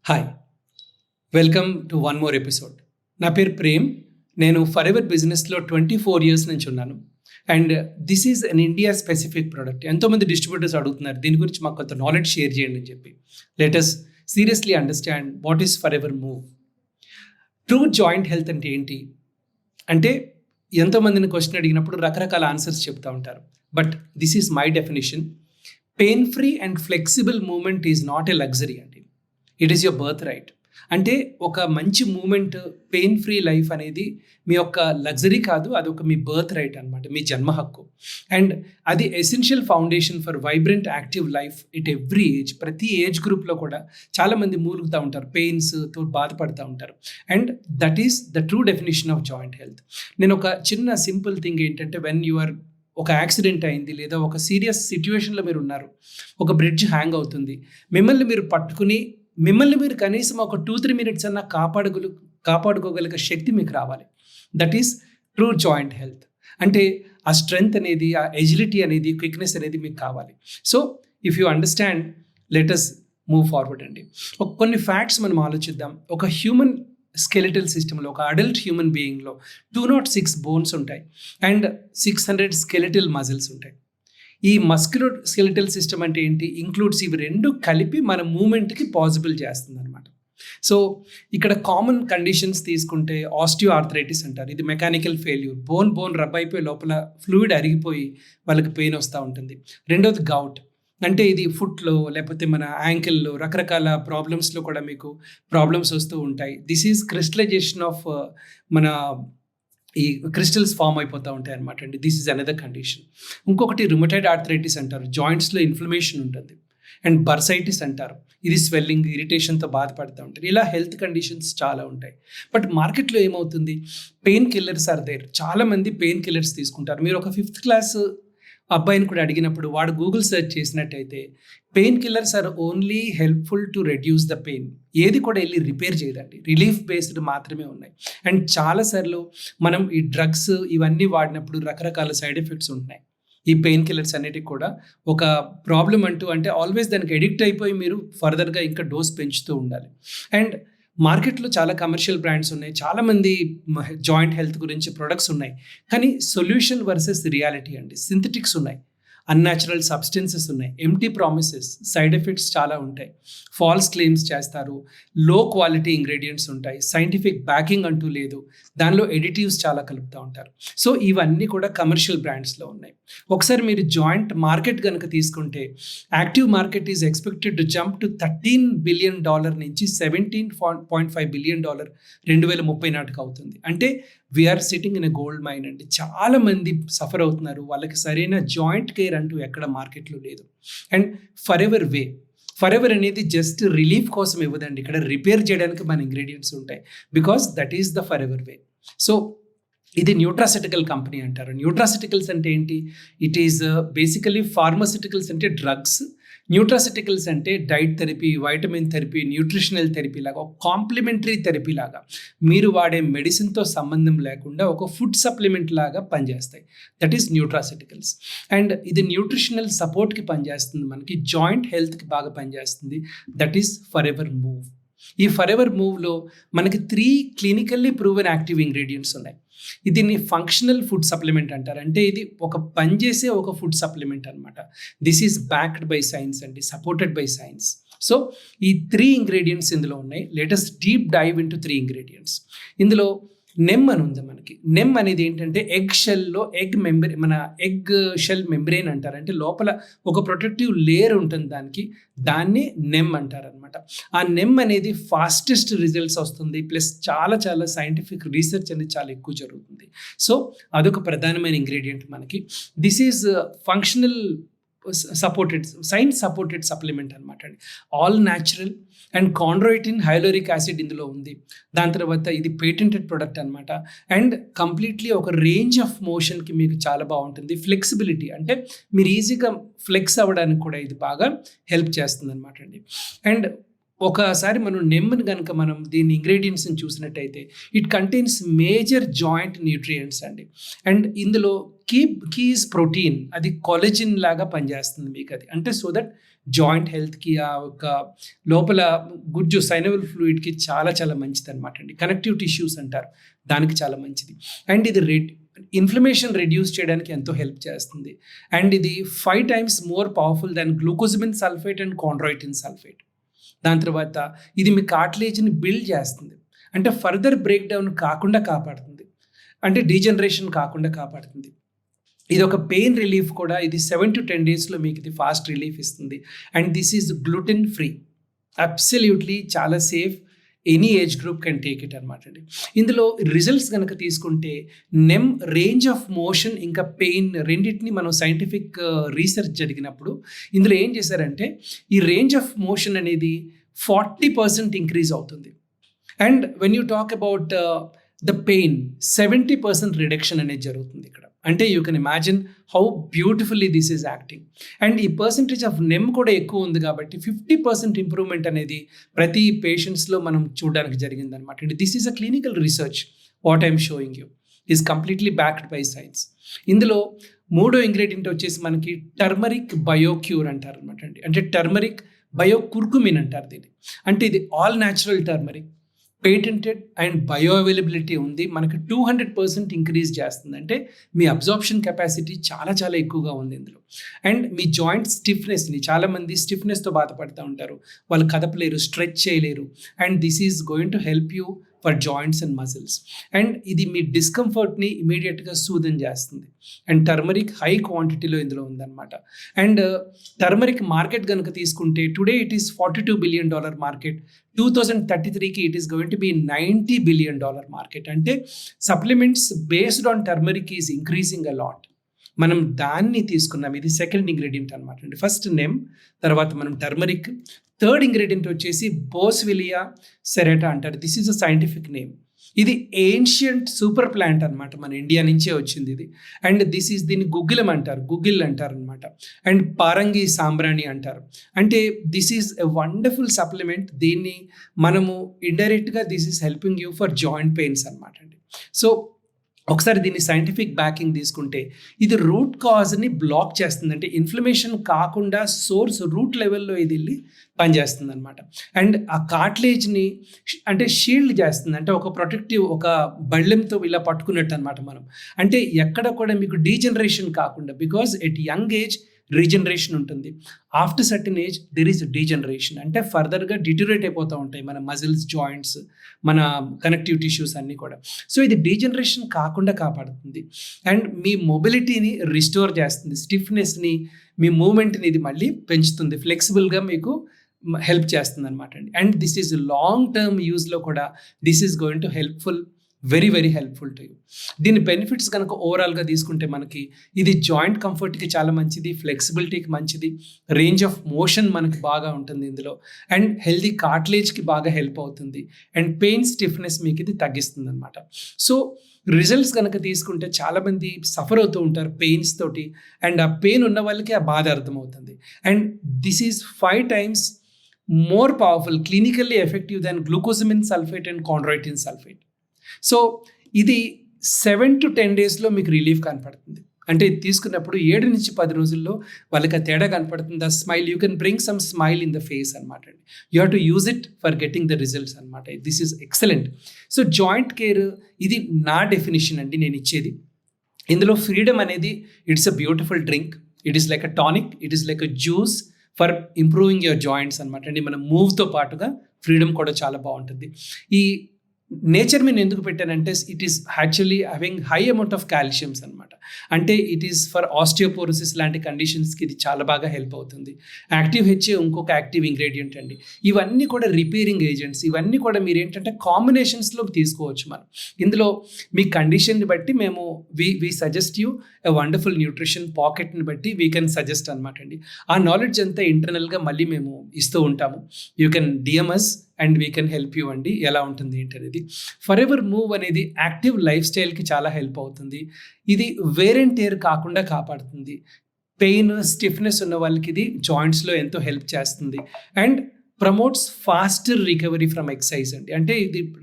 Hi! Welcome to one more episode. నా పేరు ప్రేమ్. నేను ఫర్ ఎవర్ బిజినెస్‌లో 24 ఇయర్స్ నుంచి ఉన్నాను. And this is an India specific product. ఎంతోమంది డిస్ట్రిబ్యూటర్స్ అడుగుతున్నారు, దీని గురించి మాకు కొంత నాలెడ్జ్ షేర్ చేయండి అని చెప్పి. Let us seriously understand what is for ever move. True joint health అంటే ఏంటి? అంటే ఎంతోమందిని క్వశ్చన్ అడిగినప్పుడు రకరకాల ఆన్సర్స్ చెప్తా ఉంటారు. But this is my definition. Pain free and flexible movement is not a luxury అండి. It is your birthright. అంటే ఒక మంచి మూమెంట్, పెయిన్ ఫ్రీ లైఫ్ అనేది మీ యొక్క లగ్జరీ కాదు, అదొక మీ బర్త్ రైట్ అనమాట, మీ జన్మ హక్కు. అండ్ అది essential foundation for vibrant active life at every age. ప్రతి ఏజ్ గ్రూప్లో కూడా చాలామంది మూలుగుతూ ఉంటారు, పెయిన్స్తో బాధపడుతూ ఉంటారు. And that is the true definition of joint health. నేను ఒక చిన్న సింపుల్ థింగ్ ఏంటంటే, వెన్ యు ఆర్ ఒక యాక్సిడెంట్ అయింది లేదా ఒక సీరియస్ సిచ్యువేషన్లో మీరు ఉన్నారు, ఒక బ్రిడ్జ్ హ్యాంగ్ అవుతుంది, మిమ్మల్ని మీరు కనీసం ఒక 2-3 మినిట్స్ అన్నా కాపాడుకోగలిగే శక్తి మీకు రావాలి. That is true joint health. అంటే ఆ స్ట్రెంగ్త్ అనేది, ఆ ఎజిలిటీ అనేది, క్విక్నెస్ అనేది మీకు కావాలి. So if you understand, let us move forward అండి. కొన్ని ఫ్యాక్ట్స్ మనం ఆలోచిద్దాం. ఒక హ్యూమన్ స్కెలిటల్ సిస్టంలో, ఒక అడల్ట్ హ్యూమన్ బీయింగ్లో 206 బోన్స్ ఉంటాయి అండ్ 600 స్కెలిటల్ మజిల్స్ ఉంటాయి. ఈ మస్క్యులో స్కెలిటల్ సిస్టమ్ అంటే ఏంటి? ఇంక్లూడ్స్ ఇవి రెండు కలిపి మన మూమెంట్కి పాసిబుల్ చేస్తుంది అనమాట. సో ఇక్కడ కామన్ కండిషన్స్ తీసుకుంటే ఆస్టియో ఆర్థరైటిస్ అంటారు. ఇది మెకానికల్ ఫెయిల్యూర్, బోన్ రబ్ అయిపోయి లోపల ఫ్లూయిడ్ అరిగిపోయి వాళ్ళకి పెయిన్ వస్తూ ఉంటుంది. రెండోది గౌట్, అంటే ఇది ఫుట్లో లేకపోతే మన యాంకిల్లో రకరకాల ప్రాబ్లమ్స్లో కూడా మీకు ప్రాబ్లమ్స్ వస్తూ ఉంటాయి. దిస్ ఈజ్ క్రిస్టలైజేషన్ ఆఫ్ మన ఈ క్రిస్టల్స్ ఫామ్ అయిపోతూ ఉంటాయి అనమాట అండి. This is another condition. ఇంకొకటి రుమటైడ్ ఆర్థరైటిస్ అంటారు. జాయింట్స్లో ఇన్ఫ్లమేషన్ ఉంటుంది. అండ్ బర్సైటిస్ అంటారు. ఇది స్వెల్లింగ్, ఇరిటేషన్తో బాధపడుతూ ఉంటారు. ఇలా హెల్త్ కండిషన్స్ చాలా ఉంటాయి. బట్ మార్కెట్లో ఏమవుతుంది? Pain killers are there. చాలామంది పెయిన్ కిల్లర్స్ తీసుకుంటారు. మీరు ఒక 5th క్లాస్ అబ్బాయిని కూడా అడిగినప్పుడు వాడు గూగుల్ సెర్చ్ చేసినట్టయితే, pain killers are only helpful to reduce the pain. ఏది కూడా వెళ్ళి రిపేర్ చేయదండి, రిలీఫ్ బేస్డ్ మాత్రమే ఉన్నాయి. అండ్ చాలాసార్లు మనం ఈ డ్రగ్స్ ఇవన్నీ వాడినప్పుడు రకరకాల సైడ్ ఎఫెక్ట్స్ ఉంటున్నాయి. ఈ పెయిన్ కిల్లర్స్ అన్నిటికి కూడా ఒక ప్రాబ్లం అంటూ, అంటే ఆల్వేస్ దానికి ఎడిక్ట్ అయిపోయి మీరు ఫర్దర్గా ఇంకా డోస్ పెంచుతూ ఉండాలి. అండ్ మార్కెట్లో చాలా కమర్షియల్ బ్రాండ్స్ ఉన్నాయి, చాలామంది జాయింట్ హెల్త్ గురించి ప్రొడక్ట్స్ ఉన్నాయి. కానీ సొల్యూషన్ వర్సెస్ రియాలిటీ అండి. సింథటిక్స్ ఉన్నాయి, అన్యాచురల్ సబ్స్టెన్సెస్ ఉన్నాయి, ఎంప్టీ ప్రామిసెస్, సైడ్ ఎఫెక్ట్స్ చాలా ఉంటాయి, ఫాల్స్ క్లెయిమ్స్ చేస్తారు, లో క్వాలిటీ ఇంగ్రీడియంట్స్ ఉంటాయి, సైంటిఫిక్ బ్యాకింగ్ అంటూ లేదు, దానిలో ఎడిటివ్స్ చాలా కలుపుతూ ఉంటారు. సో ఇవన్నీ కూడా కమర్షియల్ బ్రాండ్స్లో ఉన్నాయి. ఒకసారి మీరు జాయింట్ మార్కెట్ కనుక తీసుకుంటే, active market is expected to jump to $13 billion నుంచి $17.5 బిలియన్ 2030 నాటికి అవుతుంది. అంటే we are sitting in a gold mine అండి. చాలా మంది సఫర్ అవుతున్నారు, వాళ్ళకి సరైన జాయింట్ కేర్ అంటూ ఎక్కడ మార్కెట్లో లేదు. అండ్ ఫర్ ఎవర్ అనేది జస్ట్ రిలీఫ్ కోసం ఇవ్వదండి, ఇక్కడ రిపేర్ చేయడానికి మన ఇంగ్రీడియంట్స్ ఉంటాయి. Because that is the for ever way. So ఇది న్యూట్రాసిటికల్ కంపెనీ అంటారు. న్యూట్రాసిటికల్స్ అంటే ఏంటి? ఇట్ ఈస్ బేసికలీ ఫార్మాసిటికల్స్ అంటే డ్రగ్స్, న్యూట్రాసిటికల్స్ అంటే diet therapy, vitamin therapy, nutritional therapy లాగా, ఒక కాంప్లిమెంటరీ థెరపీ లాగా, మీరు వాడే మెడిసిన్తో సంబంధం లేకుండా ఒక ఫుడ్ సప్లిమెంట్ లాగా పనిచేస్తాయి. That is nutraceuticals. అండ్ ఇది న్యూట్రిషనల్ సపోర్ట్కి పనిచేస్తుంది, మనకి జాయింట్ హెల్త్కి బాగా పనిచేస్తుంది. That is for ever move. ఈ ఫర్ ఎవర్ మూవ్లో మనకి 3 క్లినికల్లీ ప్రూవెన్ యాక్టివ్ ఇంగ్రీడియంట్స్ ఉన్నాయి. దీన్ని ఫంక్షనల్ ఫుడ్ సప్లిమెంట్ అంటారు. అంటే ఇది ఒక పనిచేసే ఒక ఫుడ్ సప్లిమెంట్ అనమాట. This is backed by science అండి, సపోర్టెడ్ బై సైన్స్. సో ఈ 3 ఇంగ్రీడియంట్స్ ఇందులో ఉన్నాయి. Latest deep dive into 3 ingredients. ఇందులో నెమ్ అని ఉంది మనకి. నెమ్ అనేది ఏంటంటే ఎగ్ షెల్ మెంబ్రెయిన్ అంటారు. అంటే లోపల ఒక ప్రొటెక్టివ్ లేయర్ ఉంటుంది దాన్ని నెమ్ అంటారు అనమాట. ఆ నెమ్ అనేది ఫాస్టెస్ట్ రిజల్ట్స్ వస్తుంది, ప్లస్ చాలా చాలా సైంటిఫిక్ రీసెర్చ్ అనేది చాలా ఎక్కువ జరుగుతుంది. సో అదొక ప్రధానమైన ఇంగ్రీడియంట్ మనకి. This is functional science supported supplement అనమాట అండి. All natural and chondroitin hyaluronic acid ఇందులో ఉంది. దాని తర్వాత ఇది పేటెంటెడ్ ప్రొడక్ట్ అనమాట. అండ్ కంప్లీట్లీ ఒక రేంజ్ ఆఫ్ మోషన్కి మీకు చాలా బాగుంటుంది. ఫ్లెక్సిబిలిటీ, అంటే మీరు ఈజీగా ఫ్లెక్స్ అవ్వడానికి కూడా ఇది బాగా హెల్ప్ చేస్తుంది అనమాట అండి. అండ్ ఒకసారి మనం నెమ్మని కనుక మనం దీని ఇంగ్రీడియంట్స్ని చూసినట్టయితే, it contains major joint nutrients అండి. అండ్ ఇందులో కీ ఈజ్ ప్రోటీన్. అది కొలజిన్ లాగా పనిచేస్తుంది మీకు అది. అంటే సో దట్ జాయింట్ హెల్త్‌కి ఆ ఒక లోపల గుజ్జు సైనవల్ ఫ్లూయిడ్‌కి చాలా చాలా మంచిదనమాట అండి. కనెక్టివ్ టిష్యూస్ అంటారు. దానికి చాలా మంచిది. అండ్ ఇది ఇన్ఫ్లమేషన్ రెడ్యూస్ చేయడానికి ఎంతో హెల్ప్ చేస్తుంది. అండ్ ఇది 5 times more powerful than glucosamine sulphate and chondroitin sulphate. దాని తర్వాత ఇది మీ కార్టిలేజ్‌ని బిల్డ్ చేస్తుంది. అంటే ఫర్దర్ బ్రేక్ డౌన్ కాకుండా కాపాడుతుంది. అంటే డీజనరేషన్ కాకుండా కాపాడుతుంది. ఇది ఒక పెయిన్ రిలీఫ్ కూడా. ఇది 7 to 10 డేస్‌లో మీకు ఇది ఫాస్ట్ రిలీఫ్ ఇస్తుంది. And this is gluten free. Absolutely చాలా safe. Any age group can take it అనమాట అండి. ఇందులో రిజల్ట్స్ గనక తీసుకుంటే నెమ్ రేంజ్ ఆఫ్ మోషన్ ఇంకా పెయిన్ రెండింటిని మనం సైంటిఫిక్ రీసెర్చ్ జరిగినప్పుడు ఇందులో ఏం చేశారంటే ఈ రేంజ్ ఆఫ్ మోషన్ అనేది 40% ఇంక్రీజ్ అవుతుంది. And when you talk about the pain 70% reduction అనేది జరుగుతుంది ఇక్కడ. అంటే you can imagine how beautifully this is acting. And ఈ పర్సంటేజ్ ఆఫ్ నెమ్ కూడా ఎక్కువ ఉంది కాబట్టి 50% ఇంప్రూవ్మెంట్ అనేది ప్రతి పేషెంట్స్లో మనం చూడడానికి జరిగిందనమాట. And this is a clinical research. What I'm showing you is completely backed by science. ఇందులో మూడో ఇంగ్రీడియంట్ వచ్చేసి మనకి టర్మరిక్ బయోక్యూర్ అంటారు అనమాట అండి. అంటే టర్మరిక్ బయోకుర్కుమిన్ అంటారు దీన్ని. అంటే ఇది all natural turmeric, patented and bio availability ఉంది. మనకి 200% ఇంక్రీజ్ చేస్తుంది. అంటే మీ అబ్జార్ప్షన్ కెపాసిటీ చాలా చాలా ఎక్కువగా ఉంది ఇందులో. అండ్ మీ జాయింట్ స్టిఫ్నెస్ని, చాలామంది స్టిఫ్నెస్తో బాధపడుతూ ఉంటారు, వాళ్ళు కదపలేరు, స్ట్రెచ్ చేయలేరు. And this is going to help you for joints and muscles. And ఇది మీ డిస్కంఫర్ట్ని ఇమీడియట్గా సూదన్ చేస్తుంది. అండ్ టర్మరిక్ హై క్వాంటిటీలో ఇందులో ఉందన్నమాట. అండ్ టర్మరిక్ మార్కెట్ కనుక తీసుకుంటే today it is $42 billion market. 2033కి it is going to be $90 billion market. అంటే supplements based on turmeric is increasing a lot. మనం దాన్ని తీసుకున్నాం. ఇది సెకండ్ ఇంగ్రీడియంట్ అనమాట అండి. ఫస్ట్ నెమ్, తర్వాత మనం టర్మరిక్. థర్డ్ ఇంగ్రీడియంట్ వచ్చేసి బోస్విలియా సెరెటా అంటారు. This is a scientific name. ఇది ఏన్షియంట్ సూపర్ ప్లాంట్ అనమాట. మన ఇండియా నుంచే వచ్చింది ఇది. అండ్ దిస్ ఈజ్ దీన్ని గుగ్గిలం అంటారు, గుగ్గిల్ అంటారు అనమాట. అండ్ పారంగి సాంబ్రాణి అంటారు. అంటే this is a wonderful supplement. దీన్ని మనము ఇండైరెక్ట్గా this is helping you for joint pains అనమాట అండి. సో ఒకసారి దీన్ని సైంటిఫిక్ బ్యాకింగ్ తీసుకుంటే ఇది రూట్ కాజ్ని బ్లాక్ చేస్తుంది. అంటే ఇన్ఫ్లమేషన్ కాకుండా సోర్స్ రూట్ లెవెల్లో ఇది వెళ్ళి పనిచేస్తుంది అనమాట. అండ్ ఆ కార్టిలేజ్ని అంటే షీల్డ్ చేస్తుంది. అంటే ఒక ప్రొటెక్టివ్, ఒక బళ్ళెంతో ఇలా పట్టుకున్నట్టు అనమాట మనం. అంటే ఎక్కడ కూడా మీకు డీజనరేషన్ కాకుండా, because at young age regeneration ఉంటుంది. After certain age there is degeneration. అంటే ఫర్దర్గా డిటరేట్ అయిపోతూ ఉంటాయి మన మజిల్స్, జాయింట్స్, మన కనెక్టివ్ టిష్యూస్ అన్నీ కూడా. సో ఇది డీజనరేషన్ కాకుండా కాపాడుతుంది. అండ్ మీ మొబిలిటీని రిస్టోర్ చేస్తుంది, స్టిఫ్నెస్ని, మీ మూమెంట్ని ఇది మళ్ళీ పెంచుతుంది, ఫ్లెక్సిబుల్గా మీకు హెల్ప్ చేస్తుంది అనమాట అండి. And this is long term యూజ్లో కూడా this is going to helpful, very very helpful to you. దీని బెనిఫిట్స్ కనుక ఓవరాల్గా తీసుకుంటే మనకి ఇది జాయింట్ కంఫర్ట్కి చాలా మంచిది, ఫ్లెక్సిబిలిటీకి మంచిది, రేంజ్ ఆఫ్ మోషన్ మనకి బాగా ఉంటుంది ఇందులో. అండ్ హెల్దీ కార్టిలేజ్కి బాగా హెల్ప్ అవుతుంది. అండ్ పెయిన్ స్టిఫ్నెస్ మీకు ఇది తగ్గిస్తుంది అనమాట. సో రిజల్ట్స్ కనుక తీసుకుంటే చాలామంది సఫర్ అవుతూ ఉంటారు పెయిన్స్ తోటి. అండ్ ఆ పెయిన్ ఉన్న వాళ్ళకి ఆ బాధ అర్థమవుతుంది. And this is 5 times more powerful, clinically effective than glucosamine sulfate and chondroitin sulfate. So ఇది 7 to 10 డేస్లో మీకు రిలీఫ్ కనపడుతుంది. అంటే ఇది తీసుకున్నప్పుడు 7 నుంచి 10 రోజుల్లో వాళ్ళకి ఆ తేడా కనపడుతుంది. ఆ smile, you can bring some smile in the face అనమాట అండి. You have to use it for getting the results అనమాట. This is excellent. So joint care ఇది నా డెఫినేషన్ అండి నేను ఇచ్చేది. ఇందులో ఫ్రీడమ్ అనేది it's a beautiful drink. It is like a tonic, it is like a juice for improving your joints అనమాట అండి. మన మూవ్తో పాటుగా ఫ్రీడమ్ కూడా చాలా బాగుంటుంది. ఈ నేచర్ మీద ఎందుకు పెట్టానంటే it is actually having high amount of calciums అనమాట. అంటే ఇట్ ఈస్ ఫర్ ఆస్టియోపోరోసిస్ లాంటి కండిషన్స్కి ఇది చాలా బాగా హెల్ప్ అవుతుంది. యాక్టివ్ హెచ్ఏ ఇంకొక యాక్టివ్ ఇంగ్రీడియంట్ అండి. ఇవన్నీ కూడా రిపేరింగ్ ఏజెంట్స్. ఇవన్నీ కూడా మీరు ఏంటంటే కాంబినేషన్స్లో తీసుకోవచ్చు మనం. ఇందులో మీ కండిషన్ని బట్టి మేము we suggest you a wonderful nutrition పాకెట్ని బట్టి వీ కెన్ సజెస్ట్ అనమాట అండి. ఆ నాలెడ్జ్ అంతా ఇంటర్నల్గా మళ్ళీ మేము ఇస్తూ ఉంటాము. You can DMs and we can help you అండి ఎలా ఉంటుంది ఏంటనేది. ఫర్ ఎవర్ మూవ్ అనేది యాక్టివ్ లైఫ్ స్టైల్కి చాలా హెల్ప్ అవుతుంది. ఇది వేర్ అండ్ టేర్ కాకుండా కాపాడుతుంది. పెయిన్, స్టిఫ్నెస్ ఉన్న వాళ్ళకి ఇది జాయింట్స్లో ఎంతో హెల్ప్ చేస్తుంది. And promotes faster recovery from exercise అండి. అంటే ఇది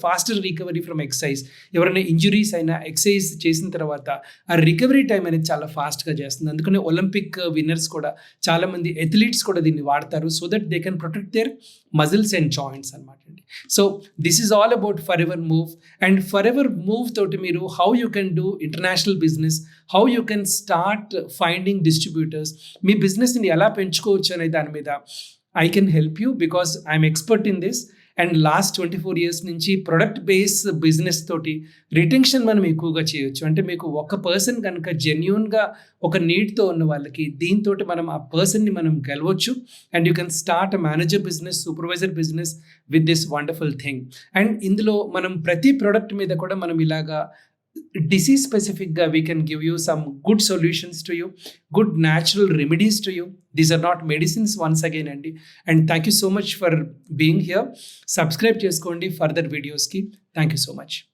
ఫాస్టర్ రికవరీ ఫ్రమ్ ఎక్సైజ్. ఎవరైనా ఇంజురీస్ అయినా ఎక్సైజ్ చేసిన తర్వాత ఆ రికవరీ టైం అనేది చాలా ఫాస్ట్‌గా చేస్తుంది. అందుకనే ఒలింపిక్ విన్నర్స్ కూడా, చాలామంది అథ్లీట్స్ కూడా దీన్ని వాడతారు. So that they can protect their muscles and joints అనమాట అండి. So this is all about forever move. And forever move తోటి మీరు how you can do international business, how you can start finding distributors, మీ బిజినెస్ని ఎలా పెంచుకోవచ్చు అనే దాని మీద I can help you because I'm expert in this. And last 24 years నుంచి ప్రొడక్ట్ బేస్ బిజినెస్ తోటి రిటెన్షన్ మనం ఎక్కువగా చేయొచ్చు. అంటే మీకు ఒక పర్సన్ కనుక జెన్యూన్గా ఒక నీడ్తో ఉన్న వాళ్ళకి దీంతో మనం ఆ పర్సన్ని మనం గెలవచ్చు. And you can start a manager business, supervisor business with this wonderful thing. And ఇందులో మనం ప్రతి ప్రోడక్ట్ మీద కూడా మనం ఇలాగా disease specific, we can give you some good solutions to you, good natural remedies to you. These are not medicines once again, Andy. And thank you so much for being here. Subscribe cheskondi further videos ki. Thank you so much.